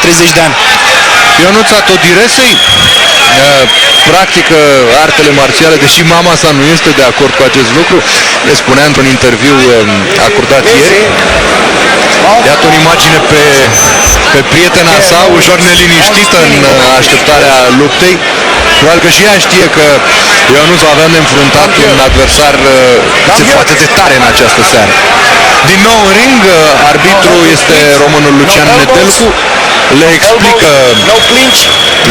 30 de ani. Ionuț Todiresei practică artele marțiale, deși mama sa nu este de acord cu acest lucru. Le spunea într-un interviu acordat ieri. Iată o imagine pe prietena sa, ușor neliniștită în așteptarea luptei. Probabil că și ea știe că Ionuț va avea de înfruntat un adversar cât se poate de tare în această seară. Din nou în ring, arbitru este românul Lucian Nedelcu. Le explică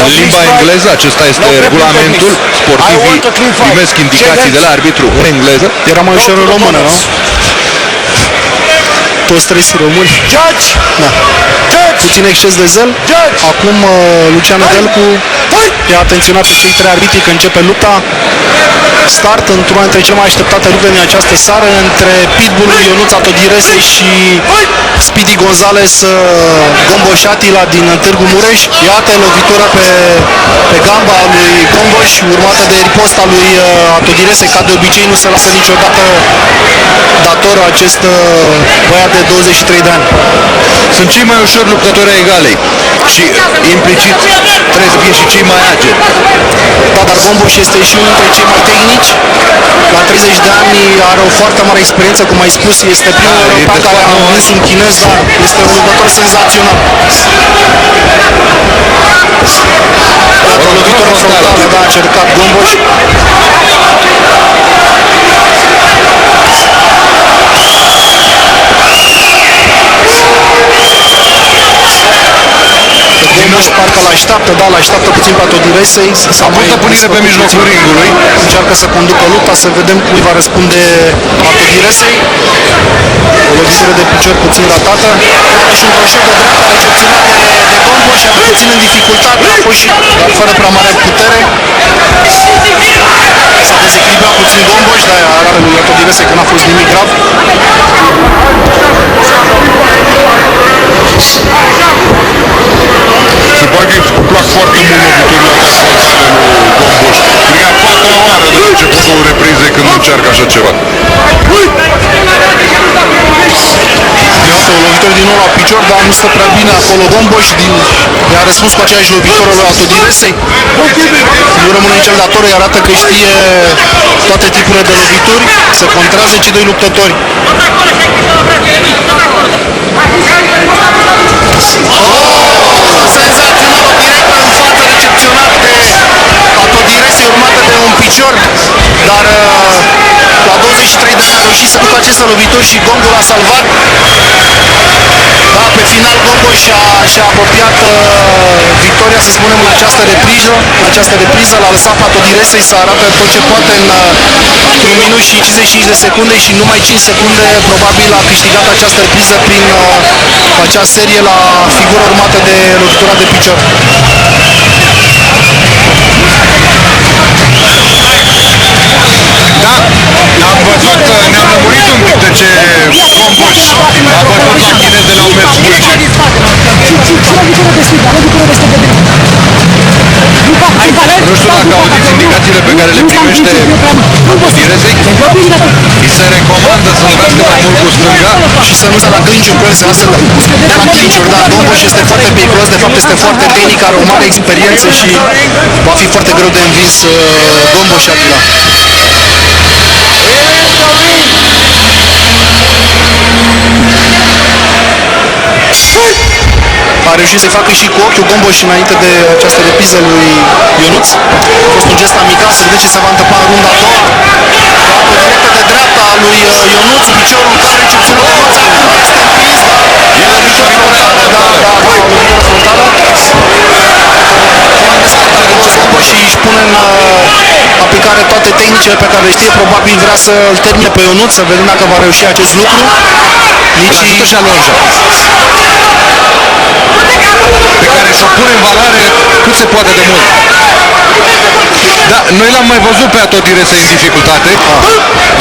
în limba engleză, acesta este regulamentul, sportivii primesc indicații de la arbitru în engleză. Era mai ușor în română, nu? Toți trei sunt români. Da. Puțin exces de zel. Acum Lucian Nedelcu e atenționat pe cei trei arbitri că începe lupta. Start într-una dintre cele mai așteptate lupte din această seară între Pitbull Ionuț Todiresei și Speedy Gonzales Gomboș Atila din Târgu Mureș. Iată lovitura pe gamba lui Gomboș, urmată de riposta lui Todiresei. Ca de obicei nu se lasă niciodată dator acest băiat de 23 de ani. Sunt cei mai ușori luptători ai galei și implicit trebuie să fie și cei mai agili. Da, dar Gomboș este și unul dintre cei mai tehnici. La 30 de ani are o foarte mare experiență, cum ai spus, este primul european care a învins un chinez, dar este un luptător senzațional. Iată o lovitură frontală, da, a încercat Gomboș. Gomboș parcă l-așteaptă, da, l-așteaptă puțin pe Todiresei. S-a pus stăpânire pe mijlocul ringului. Încearcă să conducă lupta, să vedem cum va răspunde Todiresei. O lovitură de picior puțin ratată. Și un croșet de dreapta recepționat de Gomboș, a puțin în dificultate, a fost și dar fără prea mare putere. S-a dezechilibrat puțin Gomboș, dar arată lui Todiresei că n-a fost nimic grav. Se pare că îi plac foarte mult loviturile astea frontale lui Gomboș. Cred că a patra oară de la începutul reprizei când încearcă așa ceva. Iată o lovitură din nou la picior, dar nu stă prea bine acolo Gomboș. I-a răspuns cu aceeași lovitură lui Todiresei. Nu rămâne nici el dator, îi arată că știe toate tipurile de lovituri. Se contrează cei doi luptători. Senzațional, direct în față, recepționat de Todiresei, urmată de un picior, dar la 23 de ani a reușit să ducă aceste lovituri și gongul a salvat. Da, pe final Gomboș și-a apropiat victoria, să spunem, în această repriză. L-a lăsat pe Todiresei să arate tot ce poate în 1 minut și 55 de secunde și numai 5 secunde probabil a câștigat această repriză prin acea serie la figură urmată de lovitura de picior. Da, am văzut, ne-am lămurit un pic de ce Gomboș a bătut la chinezele au mers mulți. Nu știu dacă auziți indicațiile pe care le primește Todiresei. Îi se recomandă să lovească mai mult cu stânga Și să nu se la clinch-uri, că se lasă de la clinch-uri, dar Gomboș este foarte periculos, de fapt este foarte tehnic, are o mare experiență și va fi foarte greu de învins Gomboș Atila. A reușit să facă și cu ochiul Gomboș înainte de această repriză lui Ionuț. A fost un gest amical, să vedem ce se va întâmpla în runda a doua. O directă de dreapta a lui Ionuț, piciorul în care recepționat de Ionuț. Este împins, dar e o lovitură frontală, da, o lovitură frontală. Gomboș și își pune în aplicare toate tehnicile pe care le știe, probabil vrea să-l termine pe Ionuț, să vedem dacă va reuși acest lucru. Nici și alonjă, pe care să o pune în valoare cât se poate de mult. Da, noi l-am mai văzut pe Todiresei în dificultate.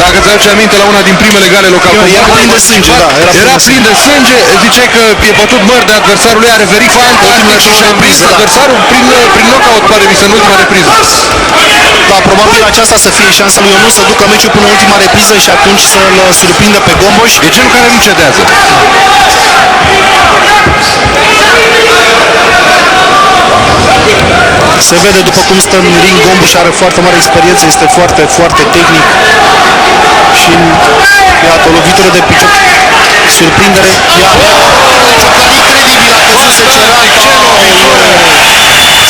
Dacă îți aduce aminte, la una din primele gale locale era plin de sânge, da, era plin de sânge, ziceai că e bătut măr de adversarul lui, a referit fantastic și a prins adversarul prin knockout, pare mi se, în ultima repriză. Da, probabil aceasta să fie șansa lui Ionuț să ducă meciul până în ultima repriză și atunci să-l surprindă pe Gomboș. E cel care nu cedează. Se vede după cum stă în ring, Gombuș are foarte mare experiență, este foarte, foarte tehnic. Și iată, o lovitură de picior, surprindere, iată, ciocan incredibil, a căzut Seceran,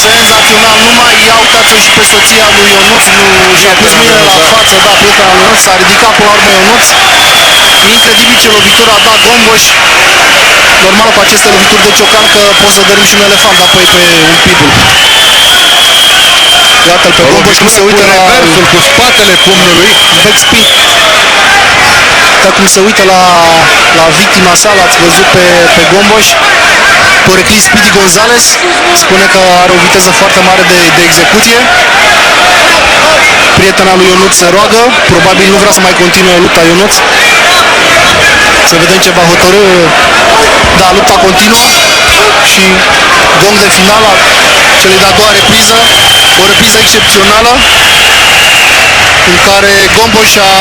senzațional, nu mai ia, uitați-o și pe soția lui Ionuț, nu și-a pus mâinile la față, da, prietena lui Ionuț, s-a ridicat până la urmă Ionuț, incredibil ce lovitură a dat Gombuș, normal cu aceste lovituri de ciocan că poți să dărâmi și un elefant apoi pe un pitbull. Iată-l pe Gombuș cum se uită la reversul cu spatele pumnului. backspin. Uite cum se uită la victima sa, l-ați văzut pe Gombuș. Porecli Speedy Gonzalez spune că are o viteză foarte mare de execuție. Prietena lui Ionuț se roagă, probabil nu vrea să mai continue lupta Ionuț. Să vedem ce va hotărâ. Da, lupta continuă și gong de final a celei de-a doua repriză. O repriză excepțională în care Gombuș a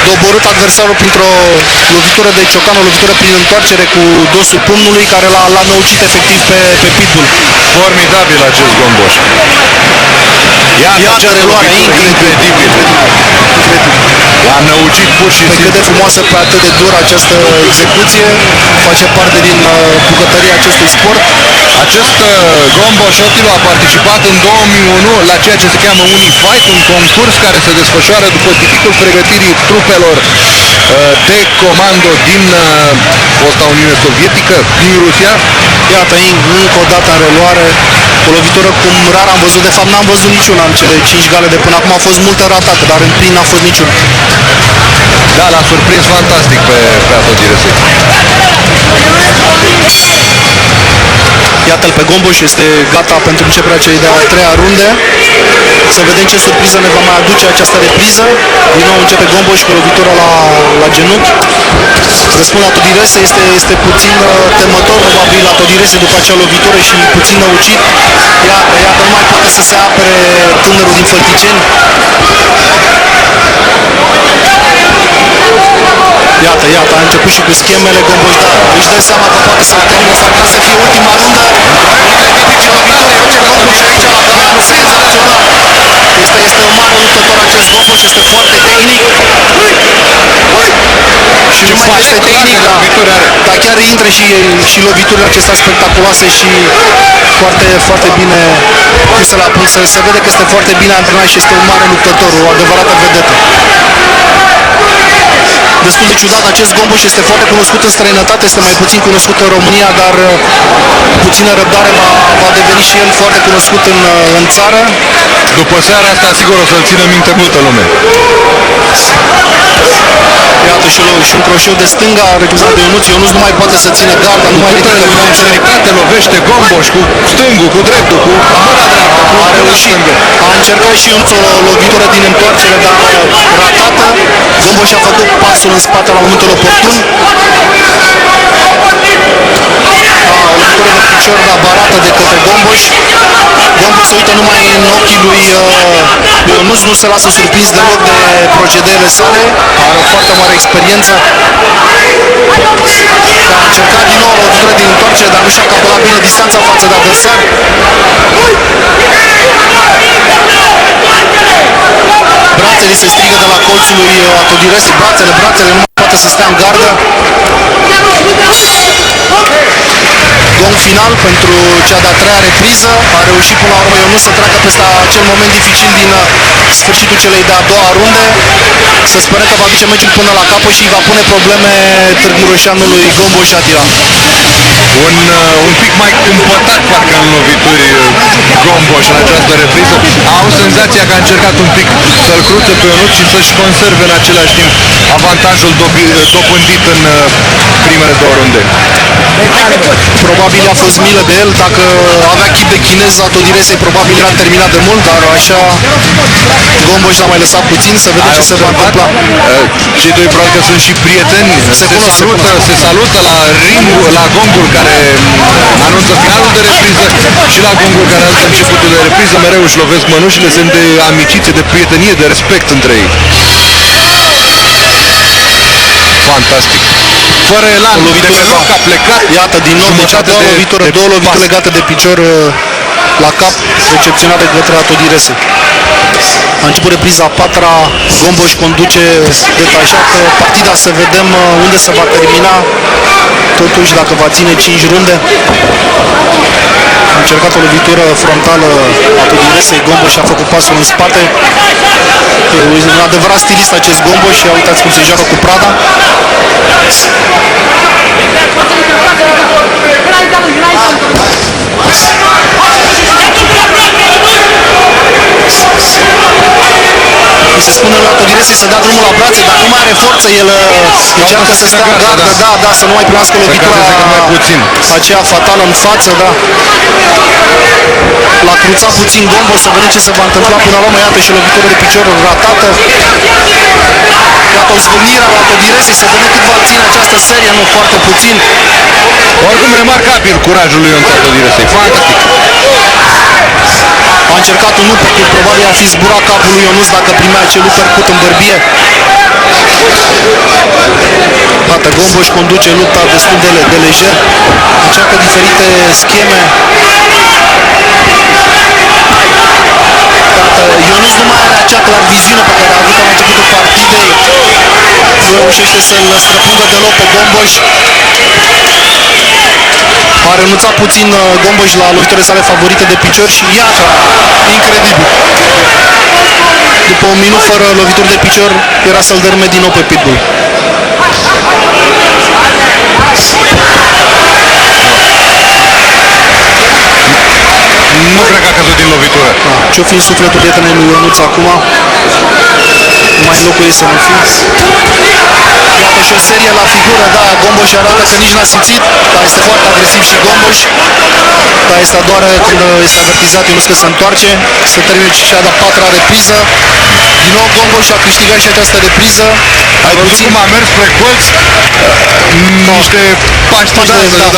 doborât adversarul printr-o lovitură de ciocan, o lovitură prin întoarcere cu dosul pumnului care l-a năucit efectiv pe pitbull. Formidabil acest Gombuș. Iată reluare, incredibil. A năucit pur și Pe cât de frumoasă, pe atât de dură această execuție, face parte din bucătăria acestui sport. Acest Gombuș Otilo a participat în 2001 la ceea ce se cheamă Unifight, un concurs care se desfășoară după tipicul pregătirii trupelor de comando din fosta Uniune Sovietică, din Rusia. Iată, încă o dată în reluare, o lovitură cum rar am văzut, de fapt n-am văzut niciuna în cele 5 gale de până acum, au fost multe ratate, dar în plin n-a fost niciuna. Da, l-a surprins fantastic pe Atodirese. Iată-l pe Gombuș, este gata pentru începerea celei de-a treia runde. Să vedem ce surpriză ne va mai aduce această repriză. Din nou începe Gombuș cu lovitura la genunchi. Răspunde Atodirese, este puțin temător probabil Atodirese după acea lovitură și puțin năucit. Iată, nu mai poate să se apere tânărul din Fălticeni. Iată, a început și cu schemele Gombuș, dar își dă seama că poate să o termine, s-ar putea să fie ultima rundă. Incredibil ce lovitură face Gombuș aici la Găleanu, senzațional. Este un mare luptător acest Gombuș, este foarte tehnic. Și nu mai este tehnic, dar chiar intră și loviturile acestea spectaculoase și foarte, foarte bine puse la punct. Se vede că este foarte bine antrenat și este un mare luptător, o adevărată vedetă. Destul de ciudat, acest Gombuș este foarte cunoscut în străinătate, este mai puțin cunoscut în România, dar puțină răbdare va deveni și el foarte cunoscut în țară. După seara asta, sigur, o să-l țină minte multă lume. Iată și un croșeu de stânga recuzat de Ionuț. Ionuț nu mai poate să țină garda, nu mai ridică dexteritate, lovește Gombuș cu stângul, cu dreptul, cu mâna dreaptă. A reușit, a încercat și Ionuț o lovitură din întoarcere, dar ratată. Gombuș a făcut pasul în spate la momentul oportun. O lovitură de picior, dar barată de către Gombuș. Gombuș se uită numai în ochii lui Ionuț, nu se lasă surprins deloc de procedeele sale, are o foarte mare experiență. A încercat din nou o lovitură din întoarcere, dar nu și-a calculat bine distanța față de adversar. Brațele se strigă de la colțul lui Atodirese, brațele, nu mai poate să stea în gardă. Gong final pentru cea de-a treia repriză. A reușit până la urmă Ionuț să treacă peste acel moment dificil din sfârșitul celei de-a doua runde. Să sperăm că va duce meciul până la capăt și va pune probleme târguroșeanului Gombuș Atila. Un pic mai cumpătat parcă în lovituri Gombuș în această repriză. Au senzația că a încercat un pic să-l cruțe pe Ionuț și să-și conserve în același timp avantajul dobândit în primele două runde. Probabil a fost milă de el, dacă avea chip de chinez Atodirese probabil era terminat de mult, dar așa Gombuș l-a mai lăsat puțin, să vedem ce se va întâmpla. Cei doi probabil că sunt și prieteni, se salută la ringul, la gongul care anunță finalul de repriză și la gongul care anunță începutul de repriză, mereu își lovesc mănușile, semn de amiciție, de prietenie, de respect între ei. Fantastic. Fără elan, de pe loc a plecat. Iată, din nou, două lovituri legate de picior la cap, recepționat de către Atodirese. A început repriza a patra, Gomboș conduce detașat partida, să vedem unde se va termina. Totuși, dacă va ține 5 runde. A încercat o lovitură frontală Atodirese, Gomboș a făcut pasul în spate. E un adevărat stilist acest Gomboș, ia uitați cum se joacă cu Prada. Îi se spune lui Atodirese să dea drumul la brațe, dar nu mai are forță, el încearcă să stea în gardă, da, să nu mai primească lovitura aceea fatală în față, da. L-a cruțat puțin Gomboș, să vedem ce se va întâmpla până la urmă, iată și lovitură de picior ratată. Iată o zvârnire a Atodirese, să vedem cât va ține această serie, nu foarte puțin. Oricum remarcabil curajul lui Ionuț Atodirese, fantastic. A încercat un uppercut, probabil a fi zburat capul lui Ionuț dacă primea acel uppercut în bărbie. Iată, Gomboș conduce lupta destul de lejer, încearcă diferite scheme. Iată, Ionuț nu mai are acea clar viziune pe care a avut-o la începutul partidei. Nu reușește să-l străpungă deloc pe Gomboș. A renunțat puțin Gomboș la loviturile sale favorite de picior și iată, incredibil. După un minut fără lovituri de picior, era să-l dărâme din nou pe Pitbull. Nu cred că a căzut din lovitură. Ce-o fi în sufletul prietenului lui Ionuț acum? Nu mai locuie să nu fi. Iată și o serie la figură, da, Gomboș arată că nici n-a simțit, dar este foarte agresiv și Gomboș. Dar este a doua oară când este avertizat Ionuț că se întoarce, să termine cea de-a patra repriză. Din nou Gomboș a câștigat și această repriză. Ai văzut cum a mers spre colț? Niște pași de da.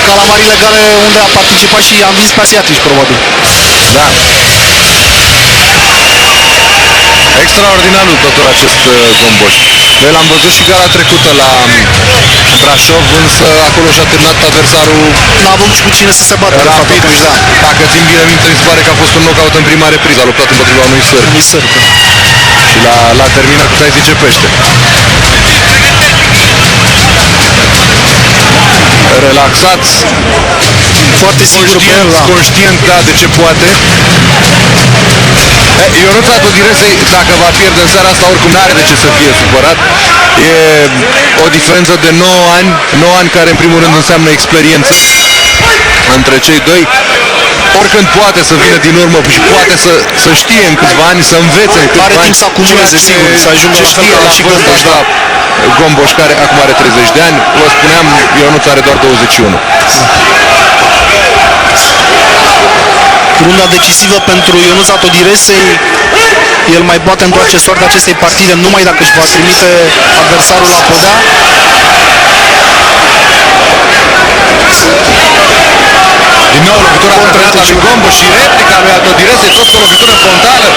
Ca la marile gale unde a participat și a învins pe asiatici, probabil. Da. Extraordinar luptător acest Gomboș. Noi l-am văzut și gara trecută la Brașov, însă acolo și-a terminat adversarul. N-a avut și cu cine să se bată. Rapid, da. Dacă țin bine minte, mi se pare că a fost un knockout în prima repriză, a luptat împotriva unui sârb. Și l-a terminat cu 60 pește. Relaxat, foarte sigur pe el, conștient, da, de ce poate. Ionuț Atodirese, dacă va pierde în seara asta, oricum n-are de ce să fie supărat. E o diferență de 9 ani care în primul rând înseamnă experiență între cei doi. Oricând poate să vină din urmă și poate să știe în câțiva ani, să învețe în câțiva ani. Are timp să acumuleze, sigur, să ajungă ce știe la vârsta asta. Gomboș, care acum are 30 de ani, vă spuneam, Ionuț are doar 21. Runda decisivă pentru Ionuț Atodirese. El mai poate întoarce soarta acestei partide numai dacă își va trimite adversarul la podea. Din nou lovitura contrată lui Gomboș și replica lui Atodirese, tot o lovitură frontală.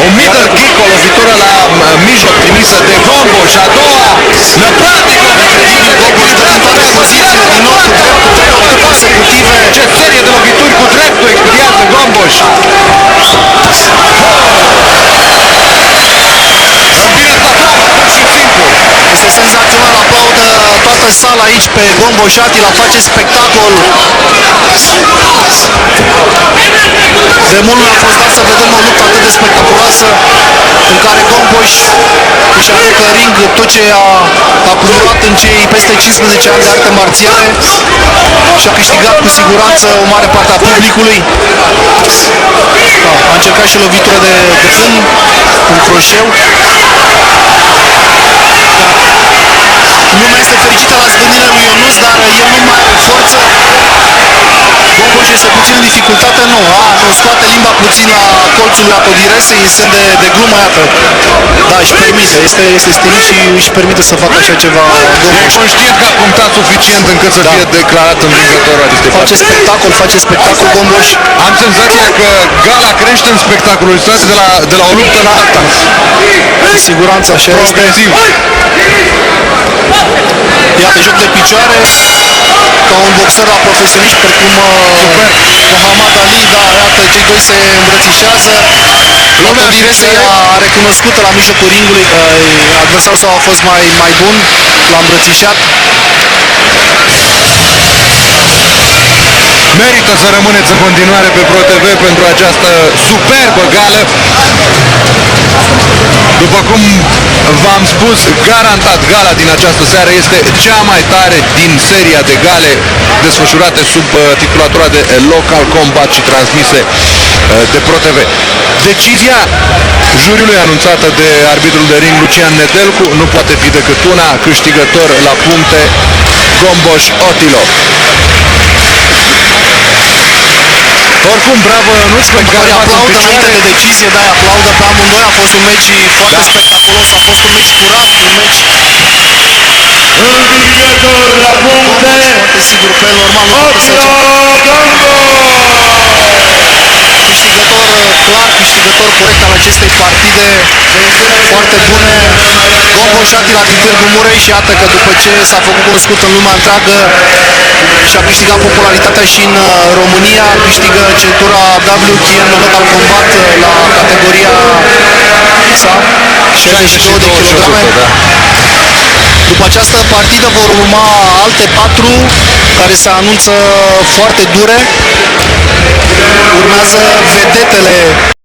O middle kick, o lovitură la mijloc trimisă de Gomboș, a doua, năpratică, Gomboș dă întotdeauna poziție, din nou cu dreptul, 3 lovituri consecutive. Ce serie de lovituri cu dreptul experiază Gomboș. Împină tatama, pur și simplu. Este senzațional, aplaudă toată sala aici pe Gomboș, Atila face spectacol. De mult nu a fost dat să vedem o luptă atât de spectaculoasă în care Gomboș își aruncă în ring tot ce a acumulat în cei peste 15 ani de arte marțiale și a câștigat cu siguranță o mare parte a publicului. A încercat și lovitură de pumn, un croșeu. Lumea este fericită la zvârnirea lui Ionuț, dar el nu mai are forță. Gomboș este puțin în dificultate, nu scoate limba puțin la colțul lui Atodirese, în semn de glumă, iată. Da, își permite, este stilist și își permite să facă așa ceva. E conștient că a punctat suficient încât să fie declarat învingătorul acestei partide. Face spectacol Gomboș. Am senzația că gala crește în spectaculozitate de la o luptă la alta. Cu siguranță așa este. Iată, joc de picioare, ca un boxer la profesioniști, precum Muhammad Ali, da, iată, cei doi se îmbrățișează. Lumea direcției a recunoscut la mijlocul ringului că adversarul său a fost mai bun, l-a îmbrățișat. Merită să rămâneți în continuare pe ProTV pentru această superbă gală. După cum v-am spus, garantat gala din această seară este cea mai tare din seria de gale desfășurate sub titulatura de Local Combat și transmise de ProTV. Decizia juriului anunțată de arbitrul de ring Lucian Nedelcu nu poate fi decât una: câștigător la puncte Gomboș Otilo. Oricum, bravo Ionuț, pentru care Aplaudă înainte de decizie, da, aplaudă pe amândoi, a fost un meci foarte spectaculos, a fost un meci curat, un meci Câștigător la puncte, foarte sigur pe el, normal, nu poate să câștigător clar, câștigător corect al acestei partide foarte bune. Gomboș Atila din Târgu Mureș, și iată că după ce s-a făcut cunoscut în lumea întreagă și-a câștigat popularitatea și în România, câștigă centura WKN Local Combat la categoria 62 de kilograme. După această partidă vor urma alte 4 care se anunță foarte dure. Urmează vedetele